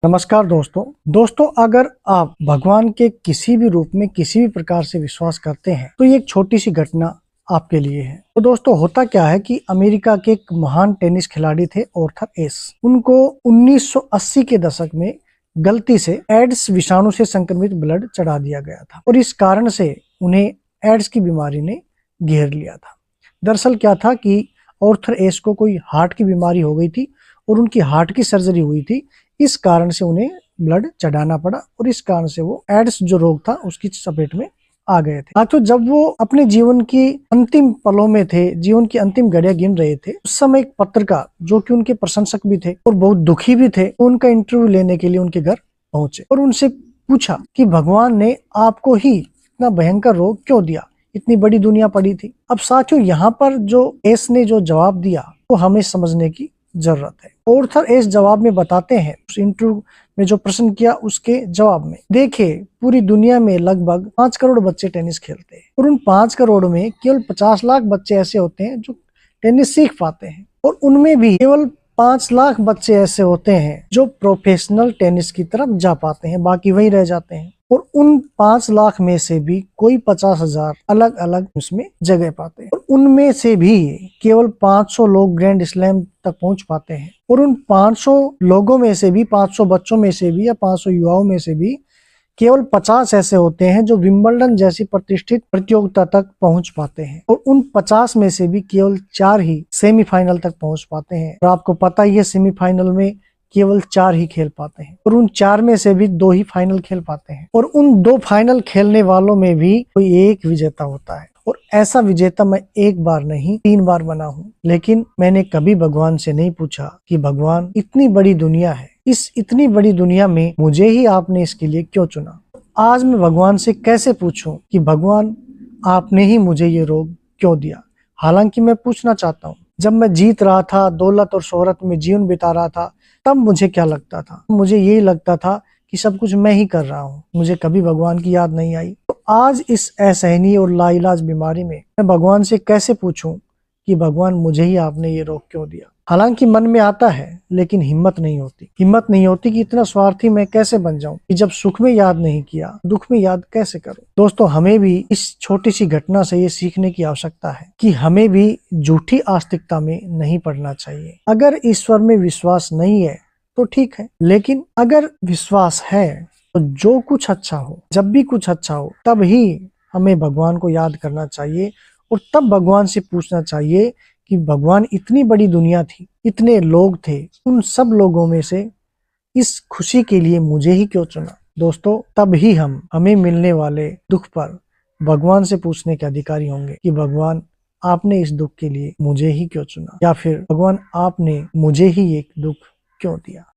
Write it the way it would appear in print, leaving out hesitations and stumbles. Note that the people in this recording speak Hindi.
नमस्कार दोस्तों अगर आप भगवान के किसी भी रूप में किसी भी प्रकार से विश्वास करते हैं तो ये एक छोटी सी घटना आपके लिए है। तो दोस्तों होता क्या है कि अमेरिका के एक महान टेनिस खिलाड़ी थे आर्थर एश। उनको 1980 के दशक में गलती से एड्स विषाणु से संक्रमित ब्लड चढ़ा दिया गया था और इस कारण से उन्हें एड्स की बीमारी ने घेर लिया था। दरअसल क्या था कि आर्थर एश को कोई हार्ट की बीमारी हो गई थी और उनकी हार्ट की सर्जरी हुई थी। इस कारण से उन्हें ब्लड चढ़ाना पड़ा और इस कारण से वो एड्स जो रोग था उसकी चपेट में आ गए थे। तो जब वो अपने जीवन की अंतिम पलों में थे, जीवन की अंतिम घड़ियां गिन रहे थे, उस समय एक पत्रकार जो कि उनके प्रशंसक भी थे और बहुत दुखी भी थे, उनका इंटरव्यू लेने के लिए उनके घर पहुंचे और उनसे पूछा कि भगवान ने आपको ही इतना भयंकर रोग क्यों दिया, इतनी बड़ी दुनिया पड़ी थी। अब साथियों यहाँ पर जो एस ने जो जवाब दिया वो हमें समझने की जरूरत है। आर्थर एश जवाब में बताते हैं, उस इंटरव्यू में जो प्रश्न किया उसके जवाब में, देखिए पूरी दुनिया में लगभग 5 करोड़ बच्चे टेनिस खेलते हैं और उन 5 करोड़ में केवल 50 लाख बच्चे ऐसे होते हैं जो टेनिस सीख पाते हैं और उनमें भी केवल 5 लाख बच्चे ऐसे होते हैं जो प्रोफेशनल टेनिस की तरफ जा पाते हैं, बाकी वही रह जाते हैं। और उन 5 लाख में से भी कोई 50,000 अलग अलग उसमें जगह पाते हैं और उनमें से भी केवल 500 लोग ग्रैंड स्लैम तक पहुंच पाते हैं और उन 500 लोगों में से भी, 500 बच्चों में से भी या 500 युवाओं में से भी केवल 50 ऐसे होते हैं जो विंबलडन जैसी प्रतिष्ठित प्रतियोगिता तक पहुंच पाते हैं और उन 50 में से भी केवल 4 ही सेमीफाइनल तक पहुंच पाते हैं। और आपको पता ही है सेमीफाइनल में केवल 4 ही खेल पाते हैं और उन 4 में से भी 2 ही फाइनल खेल पाते हैं और उन 2 फाइनल खेलने वालों में भी कोई एक विजेता होता है और ऐसा विजेता मैं एक बार नहीं 3 बार बना हूँ। लेकिन मैंने कभी भगवान से नहीं पूछा कि भगवान इतनी बड़ी दुनिया है, इस इतनी बड़ी दुनिया में मुझे ही आपने इसके लिए क्यों चुना। आज मैं भगवान से कैसे पूछूं कि भगवान आपने ही मुझे ये रोग क्यों दिया। हालांकि मैं पूछना चाहता हूँ, जब मैं जीत रहा था, दौलत और शोहरत में जीवन बिता रहा था, तब मुझे क्या लगता था, मुझे यही लगता था कि सब कुछ मैं ही कर रहा हूँ, मुझे कभी भगवान की याद नहीं आई। तो आज इस असहनीय और लाइलाज बीमारी में मैं भगवान से कैसे पूछूं कि भगवान मुझे ही आपने ये रोग क्यों दिया। हालांकि मन में आता है लेकिन हिम्मत नहीं होती कि इतना स्वार्थी मैं कैसे बन जाऊं कि जब सुख में याद नहीं किया दुख में याद कैसे करूं। दोस्तों हमें भी इस छोटी सी घटना से ये सीखने की आवश्यकता है कि हमें भी झूठी आस्तिकता में नहीं पड़ना चाहिए। अगर ईश्वर में विश्वास नहीं है तो ठीक है, लेकिन अगर विश्वास है तो जो कुछ अच्छा हो, जब भी कुछ अच्छा हो, तब ही हमें भगवान को याद करना चाहिए और तब भगवान से पूछना चाहिए कि भगवान इतनी बड़ी दुनिया थी, इतने लोग थे, उन सब लोगों में से इस खुशी के लिए मुझे ही क्यों चुना। दोस्तों तब ही हम हमें मिलने वाले दुख पर भगवान से पूछने के अधिकारी होंगे कि भगवान आपने इस दुख के लिए मुझे ही क्यों चुना, या फिर भगवान आपने मुझे ही एक दुख क्यों दिया।